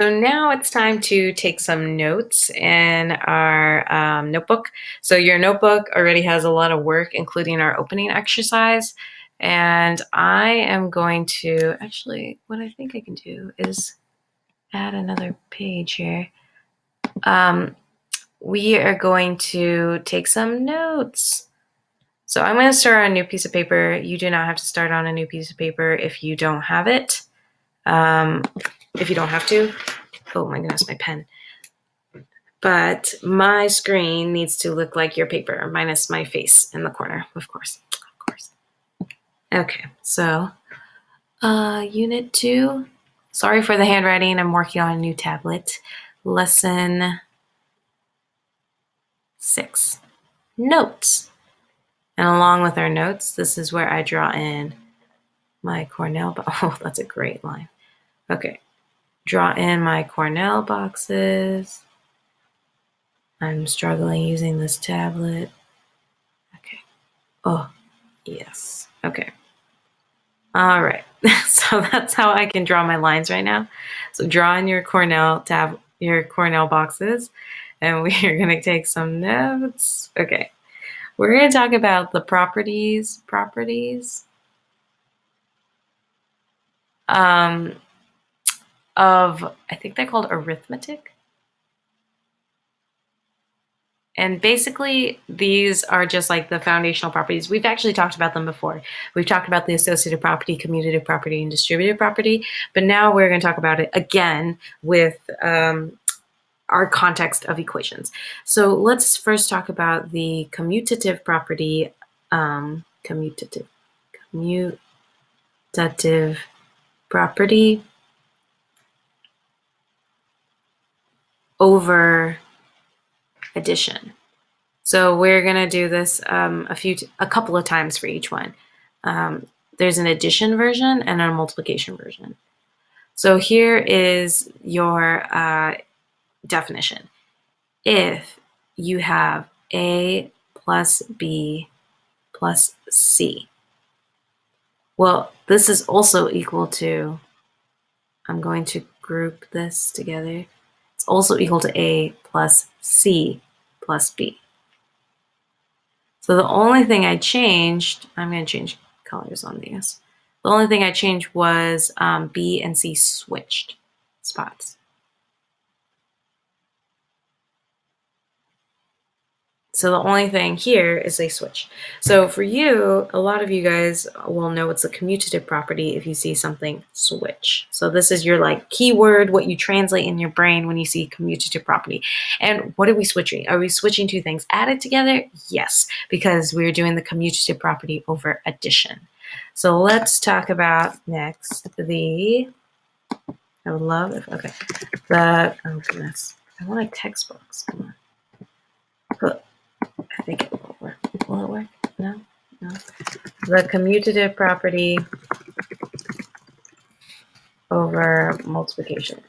So now it's time to take some notes in our notebook. So your notebook already has a lot of work, including our opening exercise. And I am going to, actually, what I think I can do is add another page here. We are going to take some notes. So I'm going to start on a new piece of paper. You do not have to start on a new piece of paper if you don't have it. If you don't have to. Oh my goodness, my pen. But my screen needs to look like your paper, minus my face in the corner, of course. Okay, so Unit 2. Sorry for the handwriting. I'm working on a new tablet. Lesson 6. Notes. And along with our notes, this is where I draw in my Cornell. Oh, that's a great line. Okay. Draw in my Cornell boxes. I'm struggling using this tablet. Okay. Oh, yes. Okay. All right. So that's how I can draw my lines right now. So draw in your Cornell boxes, and we are going to take some notes. Okay. We're going to talk about the properties of, I think they're called arithmetic. And basically, these are just like the foundational properties. We've actually talked about them before. We've talked about the associative property, commutative property, and distributive property. But now we're going to talk about it again with our context of equations. So let's first talk about the commutative property, commutative property over addition. So we're going to do this a couple of times for each one. There's an addition version and a multiplication version. So here is your definition. If you have A plus B plus C, well, this is also equal to, I'm going to group this together. It's also equal to A plus C plus B. So the only thing I changed, I'm going to change colors on these. The only thing I changed was B and C switched spots. So the only thing here is they switch. So for you, a lot of you guys will know it's a commutative property if you see something switch. So this is your like keyword, what you translate in your brain when you see commutative property. And what are we switching? Are we switching two things added together? Yes, because we're doing the commutative property over addition. So let's talk about next I would love if, okay, oh goodness, I want like textbooks. Come on. I think it will work. Will it work? No? No. The commutative property over multiplication.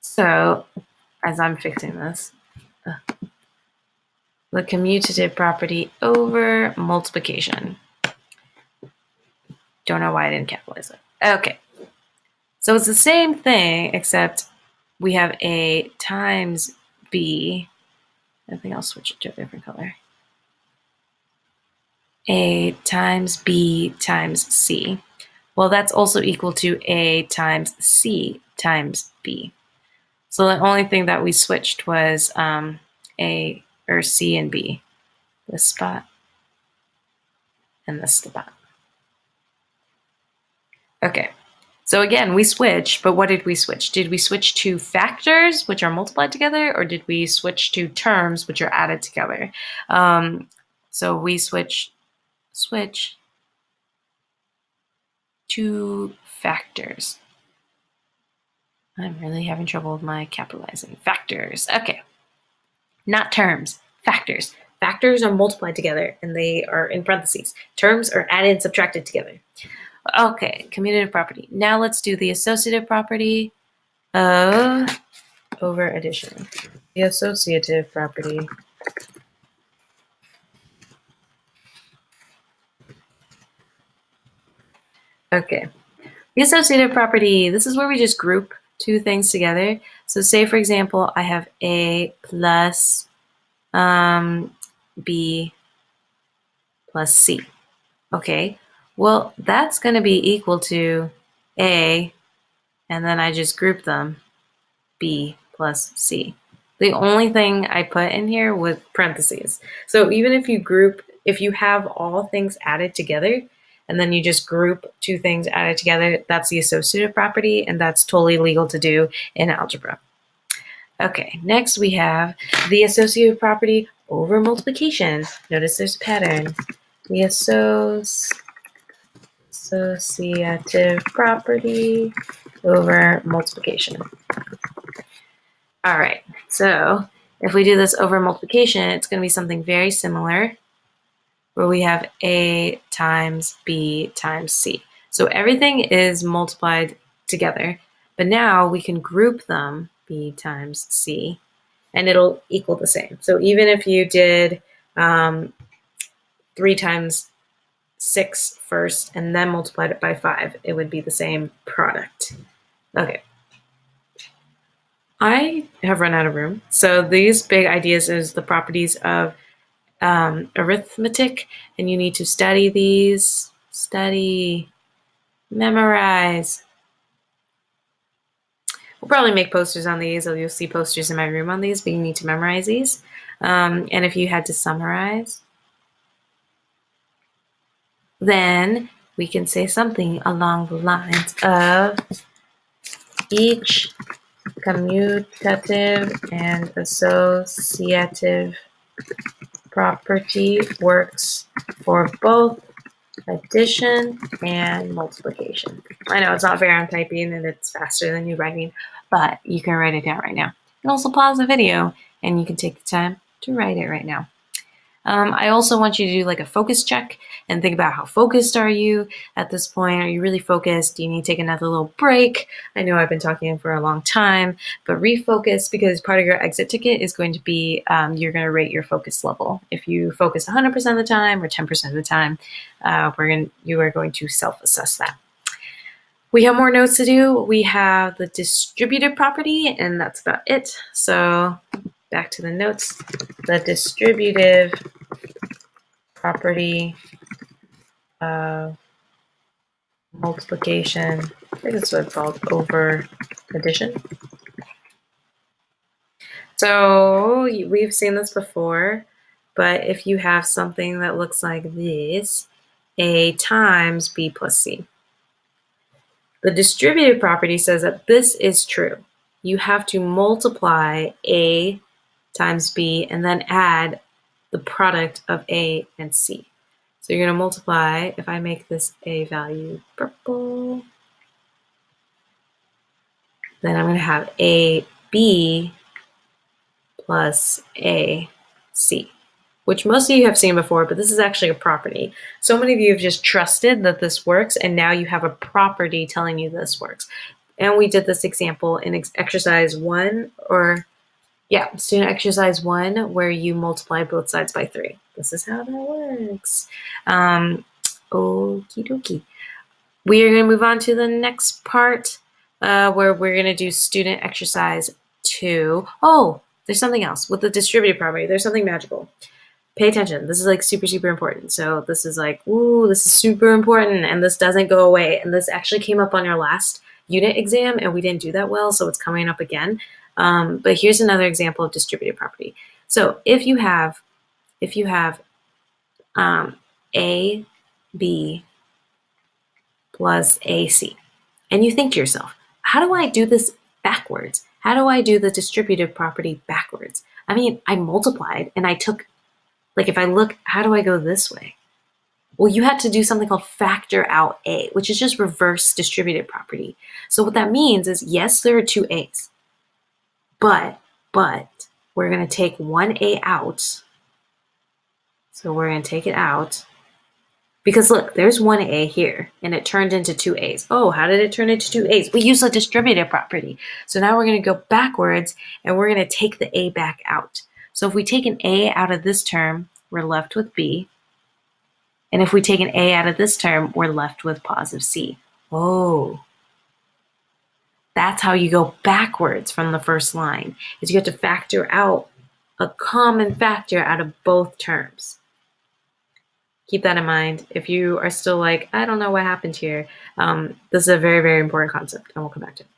So, as I'm fixing this, the commutative property over multiplication. Don't know why I didn't capitalize it. Okay. So it's the same thing, except we have A times B. I think I'll switch it to a different color. A times B times C. Well, that's also equal to A times C times B. So the only thing that we switched was A or C and B. This spot and this spot. Okay. So again, we switched, but what did we switch? Did we switch to factors, which are multiplied together, or did we switch to terms, which are added together? So we switch to factors. I'm really having trouble with my capitalizing. Factors. Okay. Not terms. Factors. Factors are multiplied together, and they are in parentheses. Terms are added and subtracted together. Okay, commutative property. Now let's do the associative property of over addition. The associative property Okay. The associative property, this is where we just group two things together. So say, for example, I have A plus B plus C. Okay, well, that's going to be equal to A, and then I just group them, B plus C. The only thing I put in here was parentheses. So even if you have all things added together, and then you just group two things added together, that's the associative property, and that's totally legal to do in algebra. Okay, next we have the associative property over multiplication. Notice there's a pattern. The associative property over multiplication. All right, so if we do this over multiplication, it's going to be something very similar where we have A times B times C. So everything is multiplied together, but now we can group them, B times C, and it'll equal the same. So even if you did 3 times 6 first and then multiplied it by 5, it would be the same product. Okay. I have run out of room. So these big ideas is the properties of arithmetic, and you need to study these, memorize. We'll probably make posters on these, or you'll see posters in my room on these, but you need to memorize these. And if you had to summarize, then we can say something along the lines of each commutative and associative property works for both addition and multiplication. I know it's not fair I'm typing and it's faster than you writing, but you can write it down right now. You can also pause the video and you can take the time to write it right now. I also want you to do like a focus check and think about how focused are you at this point. Are you really focused? Do you need to take another little break? I know I've been talking for a long time, but refocus, because part of your exit ticket is going to be you're going to rate your focus level. If you focus 100% of the time or 10% of the time, you are going to self-assess that. We have more notes to do. We have the distributive property, and that's about it. So back to the notes. The distributive property of multiplication, I think that's what it's called, over addition. So we've seen this before, but if you have something that looks like this, A times B plus C. The distributive property says that this is true. You have to multiply A times B and then add the product of A and C. So you're going to multiply, if I make this A value purple, then I'm going to have AB plus AC, which most of you have seen before, but this is actually a property. So many of you have just trusted that this works, and now you have a property telling you this works. And we did this example in exercise 1, student exercise 1, where you multiply both sides by 3. This is how that works. Okie dokie. We are going to move on to the next part where we're going to do student exercise 2. Oh, there's something else. With the distributive property, there's something magical. Pay attention. This is like super, super important. So this is like, ooh, this is super important, and this doesn't go away. And this actually came up on your last unit exam, and we didn't do that well, so it's coming up again. But here's another example of distributive property. So if you have A, B plus AC, and you think to yourself, how do I do this backwards? How do I do the distributive property backwards? I mean, I multiplied and I took, like if I look, how do I go this way? Well, you had to do something called factor out A, which is just reverse distributive property. So what that means is, yes, there are two A's, but we're going to take one A out. So we're going to take it out. Because look, there's one A here, and it turned into two A's. Oh, how did it turn into two A's? We used the distributive property. So now we're going to go backwards, and we're going to take the A back out. So if we take an A out of this term, we're left with B. And if we take an A out of this term, we're left with positive C. Oh, that's how you go backwards from the first line, is you have to factor out a common factor out of both terms. Keep that in mind. If you are still like, I don't know what happened here, this is a very, very important concept, and we'll come back to it.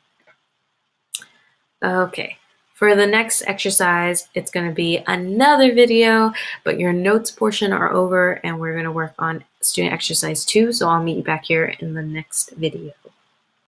Okay, for the next exercise, it's going to be another video, but your notes portion are over, and we're going to work on student exercise 2, so I'll meet you back here in the next video.